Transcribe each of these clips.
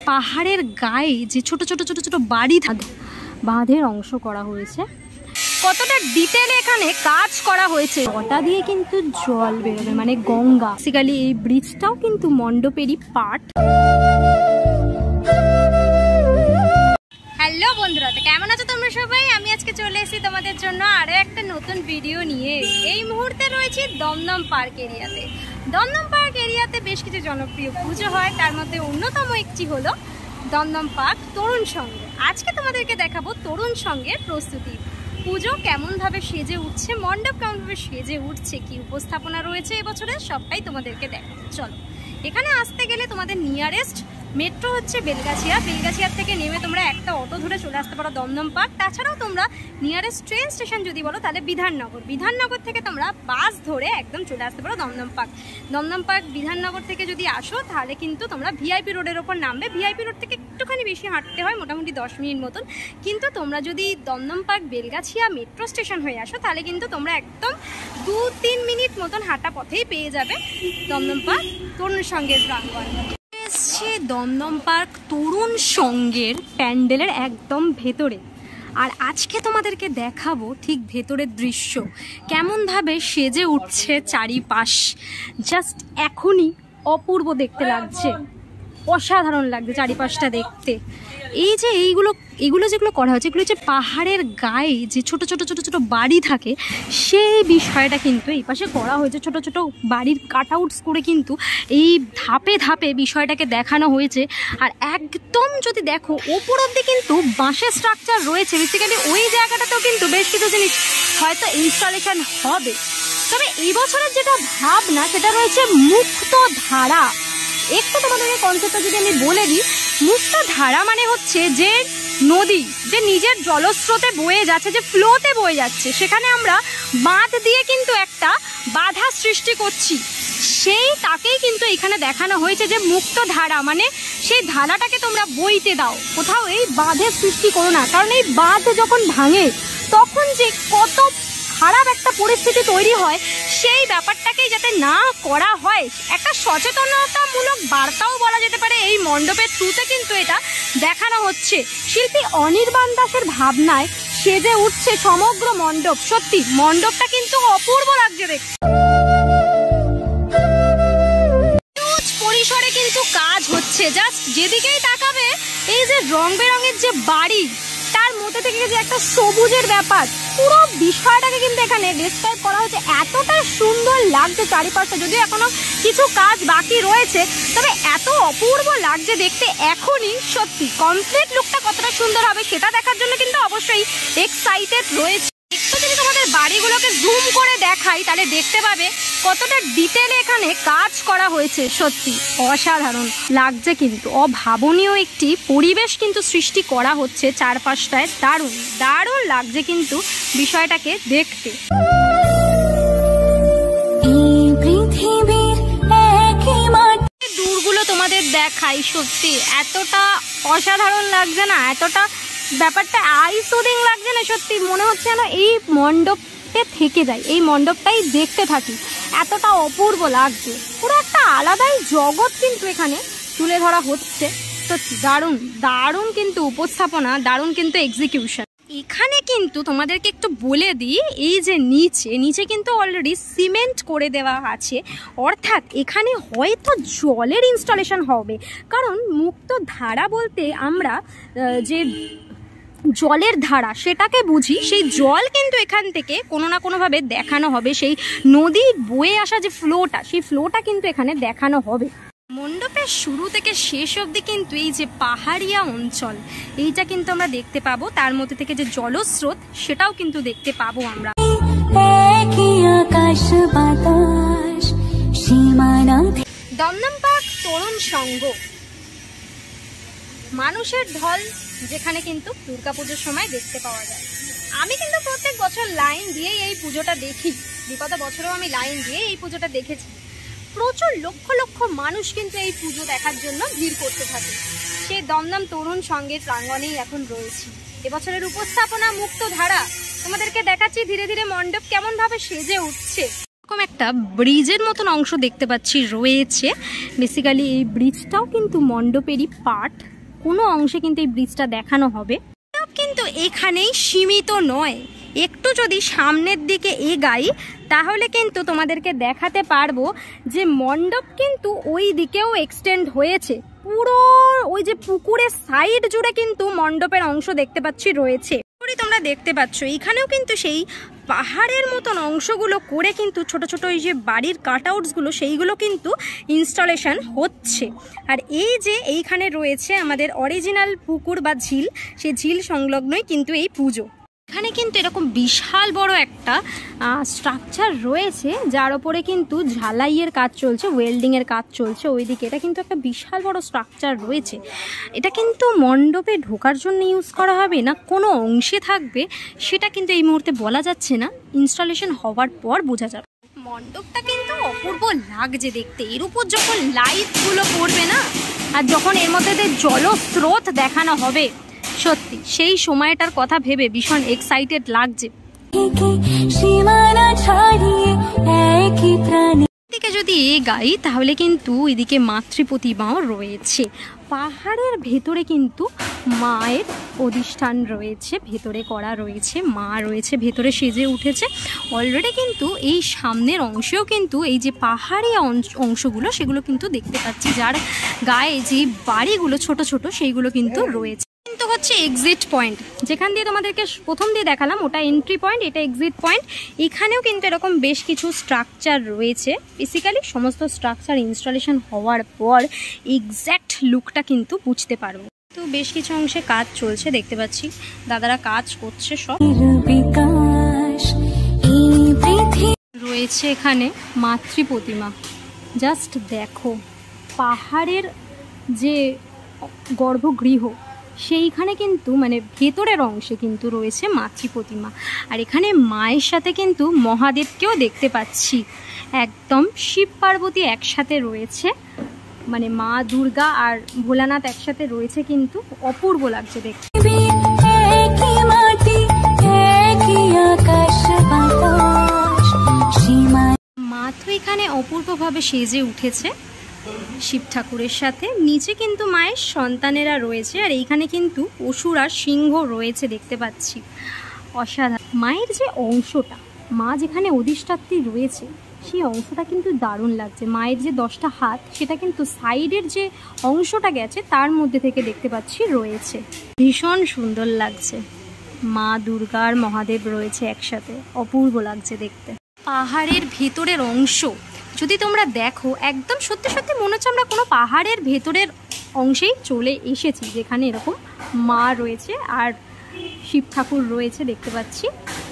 পাহাড়ের গায়ে যে ছোট ছোট ছোট ছোট বাড়ি বাঁধের অংশ করা হয়েছে, কতটা ডিটেলে এখানে কাজ করা হয়েছে। ওটা দিয়ে কিন্তু জল বেরোবে, মানে গঙ্গা। বেসিক্যালি এই ব্রিজটাও কিন্তু মণ্ডপেরই পার্ট। হ্যালো বন্ধুরা, তো কেমন আছো তোমরা সবাই? আমি আজকে চলে এসেছি তোমাদের জন্য আরো একটা নতুন ভিডিও নিয়ে। এই মুহূর্তে রয়েছি দমদম পার্ক এরিয়াতে। দমদম পার্ক এরিয়াতে বেশ কিছু জনপ্রিয় পুজো হয়, তার মধ্যে অন্যতম একটি হলো দমদম পার্ক তরুণ সংঘ। আজকে তোমাদেরকে দেখাবো তরুণ সংঘের প্রস্তুতি। পুজো কেমনভাবে সেজে উঠছে, মণ্ডপ কেমনভাবে সেজে উঠছে, কি উপস্থাপনা রয়েছে এবছরে, সবটাই তোমাদেরকে দেখাবো। চলো, এখানে আসতে গেলে তোমাদের নিয়ারেস্ট মেট্রো হচ্ছে বেলগাছিয়া। বেলগাছিয়ার থেকে নেমে তোমরা একটা অটো ধরে চলে আসতে পারো দমদম পার্ক। তাছাড়াও তোমরা নিয়ারেস্ট ট্রেন স্টেশন যদি বলো তাহলে বিধাননগর। বিধাননগর থেকে তোমরা বাস ধরে একদম চলে আসতে পারো দমদম পার্ক। দমদম পার্ক বিধাননগর থেকে যদি আসো তাহলে কিন্তু তোমরা ভিআইপি রোডের ওপর নামবে। ভিআইপি রোড থেকে একটুখানি বেশি হাঁটতে হয়, মোটামুটি 10 মিনিট মতন। কিন্তু তোমরা যদি Dum Dum Park Belgachia metro station হয়ে আসো তাহলে কিন্তু তোমরা একদম 2-3 মিনিট মতন হাঁটা পথেই পেয়ে যাবে দমদম পার্ক তরুণ সংঘের প্রাঙ্গণ। দমদম পার্ক তরুণ সংঘের প্যান্ডেলের একদম ভেতরে, আর আজকে তোমাদেরকে দেখাবো ঠিক ভেতরের দৃশ্য কেমনভাবে সেজে উঠছে চারিপাশ। জাস্ট এখনই অপূর্ব দেখতে লাগছে, অসাধারণ লাগছে চারিপাশটা দেখতে। এই যে এগুলো যেগুলো করা হয়েছে, এগুলো হচ্ছে পাহাড়ের গায়ে যে ছোট ছোট ছোট ছোট বাড়ি থাকে, সেই বিষয়টা কিন্তু এই পাশে করা হয়েছে। ছোট ছোট বাড়ির কাটআউটস করে কিন্তু এই ধাপে ধাপে বিষয়টাকে দেখানো হয়েছে। আর একদম যদি দেখো ওপর অব্দি কিন্তু বাঁশের স্ট্রাকচার রয়েছে। বেসিক্যালি ওই জায়গাটাতেও কিন্তু বেশ কিছু জিনিস হয়তো ইনস্টলেশন হবে। তবে এই বছরের যেটা ভাবনা সেটা রয়েছে মুক্ত ধারা। একটু তোমাদের কনসেপ্টটা যদি আমি বলে দিই, মুক্ত ধারা মানে হচ্ছে যে নদী যে নিজের জলস্রোতে বয়ে যাচ্ছে, যে ফ্লোতে বয়ে যাচ্ছে, সেখানে আমরা বাঁধ দিয়ে কিন্তু একটা বাধা সৃষ্টি করছি। সেই তাকেই কিন্তু এখানে দেখানো হয়েছে যে মুক্ত ধারা মানে সেই ধারাটাকে তোমরা বইতে দাও, কোথাও এই বাঁধের সৃষ্টি করো না। কারণ এই বাঁধ যখন ভাঙে তখন যে কত খারাপ একটা পরিস্থিতি তৈরি হয়, সেই ব্যাপারটাকেই যাতে না করা হয় একটা সচেতনতামূলক বার্তাও বলা যেতে পারে এই মণ্ডপের থ্রুতে কিন্তু এটা দেখানো হচ্ছে। শিল্পী অনির্বাণ দাসের ভাবনায় সেজে উঠছে সমগ্র মণ্ডপ। সত্যি মণ্ডপটা কিন্তু অপূর্ব লাগছে দেখতে। পরিসরে কিন্তু কাজ হচ্ছে, জাস্ট যেদিকেই তাকাবে এই যে রং বেরঙের যে বাড়ি, তার মধ্যে থেকে যে একটা সবুজের ব্যাপার, পুরো বিষয়টাকে কিন্তু এখানে ডেসক্রাইব করা হচ্ছে। এতটা সুন্দর লাগছে চারিপাশে, যদিও এখনো কিছু কাজ বাকি রয়েছে, তবে এত অপূর্ব লাগছে দেখতে এখনই। সত্যি কমপ্লিট লুকটা কতটা সুন্দর হবে সেটা দেখার জন্য কিন্তু অবশ্যই এক্সাইটেড রয়েছে। একটু যদি তোমাদের বাড়িগুলোকে জুম করে দেখাই তাহলে দেখতে পাবে কতটা ডিটেলে এখানে কাজ করা হয়েছে। সত্যি অসাধারণ লাগছে, কিন্তু অভাবনীয় একটি পরিবেশ কিন্তু সৃষ্টি করা হচ্ছে চারপাশটায়। দারুণ দারুণ লাগছে কিন্তু বিষয়টাকে দেখতে। দূরগুলো তোমাদের দেখাই, সত্যি এতটা অসাধারণ লাগছে না, এতটা ব্যাপারটা আই সুদিং লাগছে না। সত্যি মনে হচ্ছে না এই মণ্ডপে থেকে যায়, এই মণ্ডপটাই দেখতে থাকি, এতটা অপূর্ব লাগছে। পুরো একটা আলাদাই জগৎ কিন্তু এখানে তুলে ধরা হচ্ছে। সত্যি দারুণ দারুণ কিন্তু উপস্থাপনা, দারুণ কিন্তু এক্সিকিউশন। এখানে কিন্তু তোমাদেরকে একটু বলে দিই, এই যে নিচে কিন্তু অলরেডি সিমেন্ট করে দেওয়া আছে, অর্থাৎ এখানে হয়তো জলের ইনস্টলেশন হবে। কারণ মুক্ত ধারা বলতে আমরা যে জলের ধারা সেটাকে বুঝি, সেই জল কিন্তু এখান থেকে কোনো না কোনোভাবে দেখানো হবে। সেই নদী বয়ে আসা যে ফ্লোটা, সেই ফ্লোটা কিন্তু এখানে দেখানো হবে। মণ্ডপের শুরু থেকে শেষ অবধি কিন্তু এই যে পাহাড়িয়া অঞ্চল, এইটা কিন্তু আমরা দেখতে পাবো। তার মধ্যে থেকে যে জলস্রোত সেটাও কিন্তু দেখতে পাবো আমরা। দমদম পার্ক তরুণ সংঘ, মানুষের ঢল যেখানে কিন্তু দুর্গাপুজোর সময় দেখতে পাওয়া যায়। আমি কিন্তু প্রত্যেক বছর লাইন দিয়েই এই পুজোটা দেখি, বিগত বছরেও আমি লাইন দিয়ে এই পুজোটা দেখেছি। প্রচুর লক্ষ লক্ষ মানুষ কিন্তু এই পুজো দেখার জন্য ভিড় করতে থাকে। সেই দমদম তরুণ সংঘের প্রাঙ্গণেই এখন রয়েছি। এবছরের উপস্থাপনা মুক্ত ধারা, তোমাদেরকে দেখাচ্ছি ধীরে ধীরে মণ্ডপ কেমন ভাবে সেজে উঠছে। এরকম একটা ব্রিজের মতন অংশ দেখতে পাচ্ছি রয়েছে। বেসিক্যালি এই ব্রিজটাও কিন্তু মণ্ডপেরই পার্ট। কোনো অংশে কিন্তু এই ব্রিজটা দেখানো হবে। কিন্তু এখানেই সীমিত নয়, একটু যদি সামনের দিকে এগাই তাহলে কিন্তু তোমাদেরকে দেখাতে পারবো যে মণ্ডপ কিন্তু ওই দিকেও এক্সটেন্ড হয়েছে। পুরো ওই যে পুকুরের সাইড জুড়ে কিন্তু মণ্ডপের অংশ দেখতে পাচ্ছি রয়েছে। তোমরা দেখতে পাচ্ছ এইখানেও কিন্তু সেই পাহাড়ের মতন অংশগুলো করে কিন্তু ছোট ছোট ওই যে বাড়ির কাটআউটসগুলো সেইগুলো কিন্তু ইনস্টলেশন হচ্ছে। আর এই যে এইখানে রয়েছে আমাদের অরিজিনাল পুকুর বা ঝিল, সেই ঝিল সংলগ্নই কিন্তু এই পুজো। এখানে কিন্তু এরকম বিশাল বড় একটা স্ট্রাকচার রয়েছে যার ওপরে কিন্তু ঝালাইয়ের কাজ চলছে, ওয়েল্ডিংয়ের কাজ চলছে ওইদিকে। এটা কিন্তু একটা বিশাল বড় স্ট্রাকচার রয়েছে। এটা কিন্তু মণ্ডপে ঢোকার জন্য ইউজ করা হবে না কোনো অংশে থাকবে সেটা কিন্তু এই মুহূর্তে বলা যাচ্ছে না, ইনস্টলেশন হওয়ার পর বোঝা যাবে। মণ্ডপটা কিন্তু অপূর্ব লাগছে দেখতে। এর উপর যখন লাইটগুলো পড়বে না আর যখন এর মধ্যে জলস্রোত দেখানো হবে, সত্যি সেই সময়টার কথা ভেবে ভীষণ এক্সাইটেড লাগছে। এদিকে যদি এগাই তাহলে কিন্তু এদিকে মাতৃ প্রতিমাও রয়েছে। পাহাড়ের ভেতরে কিন্তু মায়ের অধিষ্ঠান রয়েছে, ভেতরে করা রয়েছে, মা রয়েছে ভেতরে সেজে উঠেছে অলরেডি। কিন্তু এই সামনের অংশেও কিন্তু এই যে পাহাড়ি অংশগুলো সেগুলো কিন্তু দেখতে পাচ্ছি, যার গায়ে যে বাড়িগুলো ছোট ছোট সেইগুলো কিন্তু রয়েছে। কিন্তু হচ্ছে এক্সিট পয়েন্ট, যেখান দিয়ে তোমাদেরকে প্রথম দিয়ে দেখালাম ওটা এন্ট্রি পয়েন্ট, এটা এক্সিট পয়েন্ট। এখানেও কিন্তু এরকম বেশ কিছু স্ট্রাকচার রয়েছে। বেসিক্যালি সমস্ত স্ট্রাকচার ইনস্টলেশন হওয়ার পর এক্স্যাক্ট লুকটা কিন্তু বুঝতে পারবো। তো বেশ কিছু অংশে কাজ চলছে দেখতে পাচ্ছি, দাদারা কাজ করছে সব। রয়েছে এখানে মাতৃ প্রতিমা, জাস্ট দেখো পাহাড়ের যে গর্ভগৃহ সেইখানে কিন্তু মানে ভেতরের অংশে কিন্তু রয়েছে মাতৃ প্রতিমা। আর এখানে মায়ের সাথে কিন্তু মহাদেবকেও দেখতে পাচ্ছি, একদম শিব পার্বতী একসাথে রয়েছে, মানে মা দুর্গা আর ভোলানাথ একসাথে রয়েছে, কিন্তু অপূর্ব লাগছে দেখতে। মা তো এখানে অপূর্বভাবে সেজে উঠেছে শিব ঠাকুরের সাথে। নিচে কিন্তু মায়ের সন্তানেরা রয়েছে আর এইখানে কিন্তু অসুর আর সিংহ রয়েছে দেখতে পাচ্ছি। অসাধারণ। মায়ের যে অংশটা, মা যেখানে অধিষ্ঠাত্রী রয়েছে সেই অংশটা কিন্তু দারুণ লাগছে। মায়ের যে 10টা হাত সেটা কিন্তু সাইডের যে অংশটা গেছে তার মধ্যে থেকে দেখতে পাচ্ছি রয়েছে, ভীষণ সুন্দর লাগছে। মা দুর্গা আর মহাদেব রয়েছে একসাথে, অপূর্ব লাগছে দেখতে। পাহাড়ের ভেতরের অংশ যদি তোমরা দেখো একদম সত্যি সত্যি মনে হচ্ছে আমরা কোনো পাহাড়ের ভেতরের অংশেই চলে এসেছি, যেখানে এরকম মা রয়েছে আর শিব ঠাকুর রয়েছে দেখতে পাচ্ছি।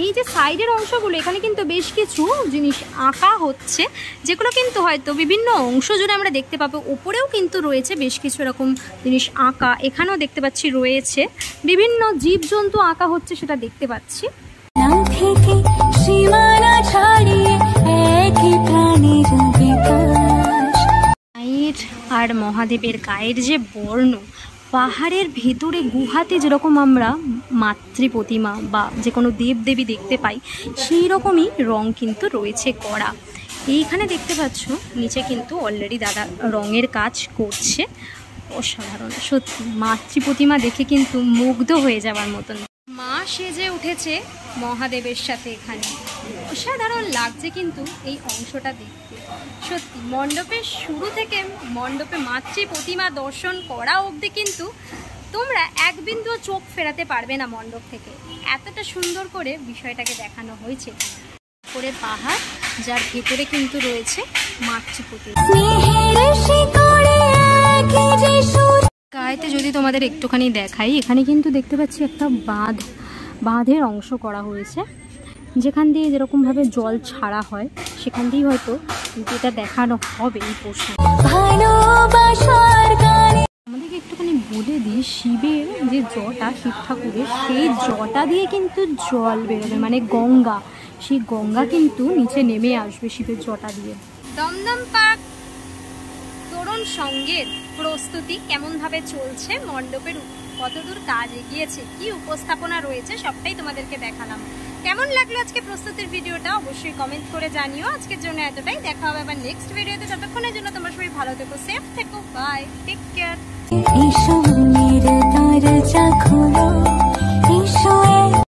এই যে সাইডের অংশগুলো এখানে কিন্তু বেশ কিছু জিনিস আঁকা হচ্ছে, যেগুলো কিন্তু হয়তো বিভিন্ন অংশ জুড়ে আমরা দেখতে পাবো। ওপরেও কিন্তু রয়েছে বেশ কিছু এরকম জিনিস আঁকা, এখানেও দেখতে পাচ্ছি রয়েছে বিভিন্ন জীবজন্তু আঁকা হচ্ছে, সেটা দেখতে পাচ্ছি। মায়ের আর মহাদেবের গায়ের যে বর্ণ, পাহাড়ের ভেতরে গুহাতে যেরকম আমরা মাতৃ প্রতিমা বা যে কোনো দেবদেবী দেখতে পাই সেই রকমই রং কিন্তু রয়েছে করা। এইখানে দেখতে পাচ্ছ নিচে কিন্তু অলরেডি দাদা রঙের কাজ করছে। অসাধারণ সত্যি, মাতৃ প্রতিমা দেখে কিন্তু মুগ্ধ হয়ে যাওয়ার মতন। মা সেজে উঠেছে মহাদেবের সাথে, এখানে অসাধারণ লাগছে কিন্তু এই অংশটা দেখতে। সত্যি মণ্ডপের শুরু থেকে মণ্ডপে মাতৃ প্রতিমা দর্শন করা অবধি কিন্তু তোমরা এক বিন্দুও চোখ ফেরাতে পারবে না মণ্ডপ থেকে, এতটা সুন্দর করে বিষয়টাকে দেখানো হয়েছে। করে পাহাড় যার ভেতরে কিন্তু রয়েছে মাতৃ প্রতিমা। গায়েতে যদি তোমাদের একটুখানি দেখাই, এখানে কিন্তু দেখতে পাচ্ছি একটা বাঁধের অংশ করা হয়েছে, যেখান দিয়ে যেরকমভাবে জল ছাড়া হয় সেখান দিয়েই হয়তো যেটা দেখানো হবে এই পোর্শন। আমাদেরকে একটুখানি বলে দিই, শিবের যে জটা, শিব ঠাকুরের সেই জটা দিয়ে কিন্তু জল বেরোবে, মানে গঙ্গা, সেই গঙ্গা কিন্তু নিচে নেমে আসবে শিবের জটা দিয়ে। দমদম পার্ক তরুণ সঙ্গের প্রস্তুতি কেমনভাবে চলছে, মণ্ডপের কতদূর কাজ এগিয়েছে, কি উপস্থাপনা রয়েছে, সবটাই তোমাদেরকে দেখালাম। কেমন লাগলো আজকে প্রস্তুতির ভিডিওটা অবশ্যই কমেন্ট করে জানিও। আজকের জন্য এতটাই, দেখা হবে আবার নেক্সট ভিডিওতে। ততক্ষণের জন্য তোমরা সবাই ভালো থেকো, সেফ থেকো, বাই, টেক কেয়ার।